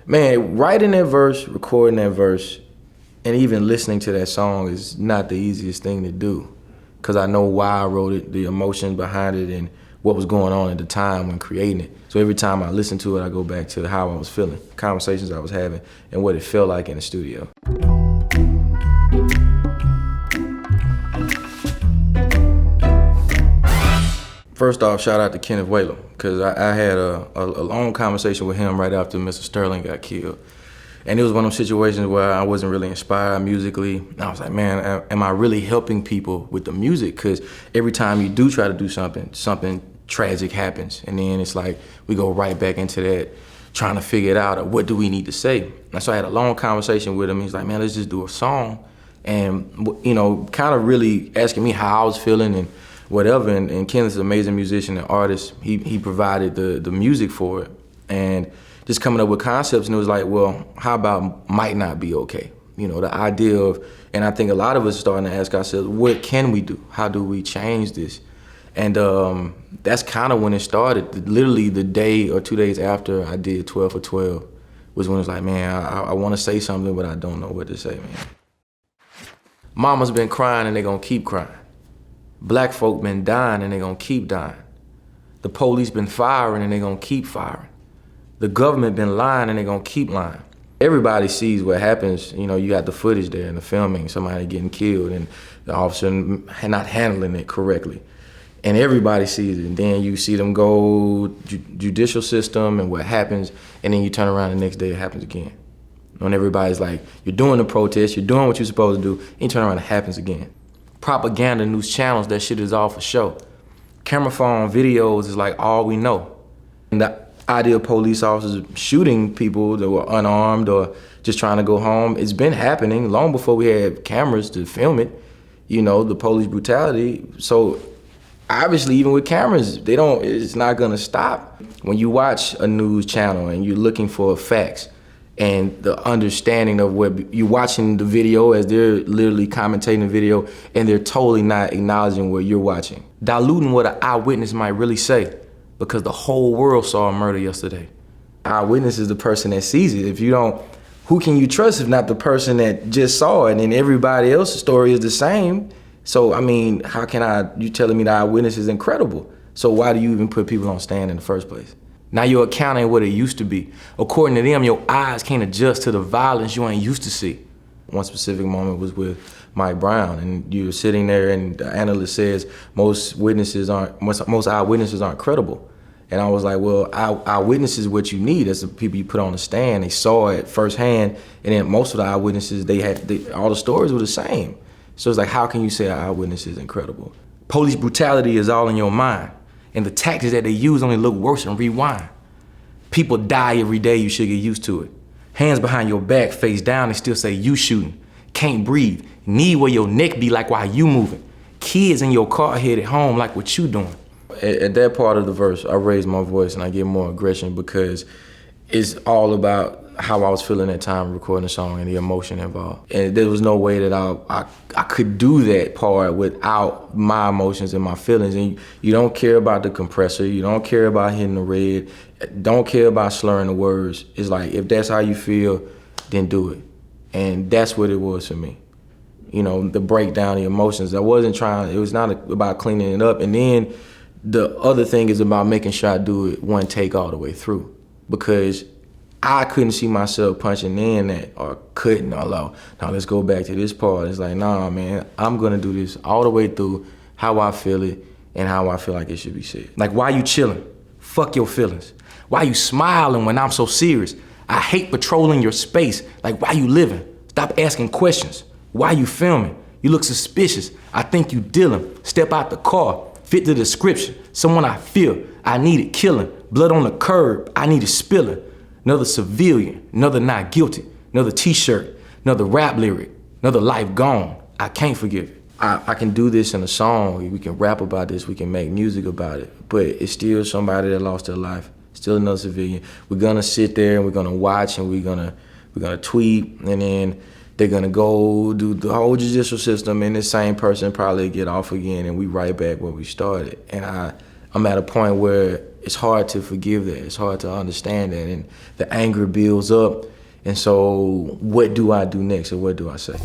Man, writing that verse, recording that verse, and even listening to that song is not the easiest thing to do, because I know why I wrote it, the emotions behind it, and what was going on at the time when creating it. So every time I listen to it, I go back to how I was feeling, conversations I was having, and what it felt like in the studio. First off, shout out to Kenneth Whalum, because I had a long conversation with him right after Mr. Sterling got killed. And it was one of those situations where I wasn't really inspired musically. And I was like, man, am I really helping people with the music? Because every time you do try to do something tragic happens. And then it's like, we go right back into that, trying to figure it out, or what do we need to say? And so I had a long conversation with him. He's like, man, let's just do a song. And, you know, kind of really asking me how I was feeling and whatever. And Kenneth's an amazing musician and artist. He provided the music for it. And just coming up with concepts, and it was like, well, how about might not be okay? You know, the idea of, and I think a lot of us are starting to ask ourselves, what can we do? How do we change this? And that's kind of when it started. Literally the day or 2 days after I did 12 for 12 was when it was like, man, I want to say something, but I don't know what to say, man. Mama's been crying and they gonna keep crying. Black folk been dying and they gonna keep dying. The police been firing and they gonna keep firing. The government been lying and they gonna keep lying. Everybody sees what happens. You know, you got the footage there and the filming, somebody getting killed and the officer not handling it correctly. And everybody sees it. And then you see them go judicial system and what happens, and then you turn around the next day, it happens again. And everybody's like, you're doing the protest, you're doing what you're supposed to do, and you turn around, it happens again. Propaganda news channels, that shit is all for show. Camera phone videos is like all we know. And the idea of police officers shooting people that were unarmed or just trying to go home, it's been happening long before we had cameras to film it, you know, the police brutality. So obviously, even with cameras, it's not gonna stop. When you watch a news channel and you're looking for facts and the understanding of what you're watching the video as they're literally commentating the video, and they're totally not acknowledging what you're watching. Diluting what an eyewitness might really say, because the whole world saw a murder yesterday. Eyewitness is the person that sees it. If you don't, who can you trust if not the person that just saw it? And everybody else's story is the same. So, I mean, how can you telling me the eyewitness is incredible? So why do you even put people on stand in the first place? Now your account ain't what it used to be. According to them, your eyes can't adjust to the violence you ain't used to see. One specific moment was with Mike Brown, and you were sitting there and the analyst says most eyewitnesses aren't credible. And I was like, well, eyewitnesses is what you need. That's the people you put on the stand. They saw it firsthand, and then most of the eyewitnesses, all the stories were the same. So it's like, how can you say an eyewitness is incredible? Police brutality is all in your mind, and the tactics that they use only look worse and rewind. People die every day, you should get used to it. Hands behind your back, face down, they still say you shooting. Can't breathe, knee where your neck be like why you moving. Kids in your car headed home like what you doing. At that part of the verse, I raise my voice and I get more aggression, because it's all about how I was feeling at the time recording the song and the emotion involved. And there was no way that I could do that part without my emotions and my feelings. And you don't care about the compressor, you don't care about hitting the red, don't care about slurring the words. It's like, if that's how you feel, then do it. And that's what it was for me. You know, the breakdown, the emotions. It was not about cleaning it up. And then the other thing is about making sure I do it one take all the way through. Because I couldn't see myself punching in that, or couldn't, now let's go back to this part. It's like, nah, man, I'm gonna do this all the way through, how I feel it and how I feel like it should be said. Like, why you chilling? Fuck your feelings. Why you smiling when I'm so serious? I hate patrolling your space. Like, why you living? Stop asking questions. Why you filming? You look suspicious. I think you dealing. Step out the car. Fit the description. Someone I feel. I needed killing. Blood on the curb. I needed spilling. Another civilian. Another not guilty. Another t-shirt. Another rap lyric. Another life gone. I can't forgive it. I can do this in a song. We can rap about this. We can make music about it. But it's still somebody that lost their life. Still another civilian. We're gonna sit there and we're gonna watch and we're gonna tweet, and then they're gonna go do the whole judicial system, and the same person probably get off again, and we right back where we started. And I'm at a point where it's hard to forgive that. It's hard to understand that, and the anger builds up. And so what do I do next, or what do I say?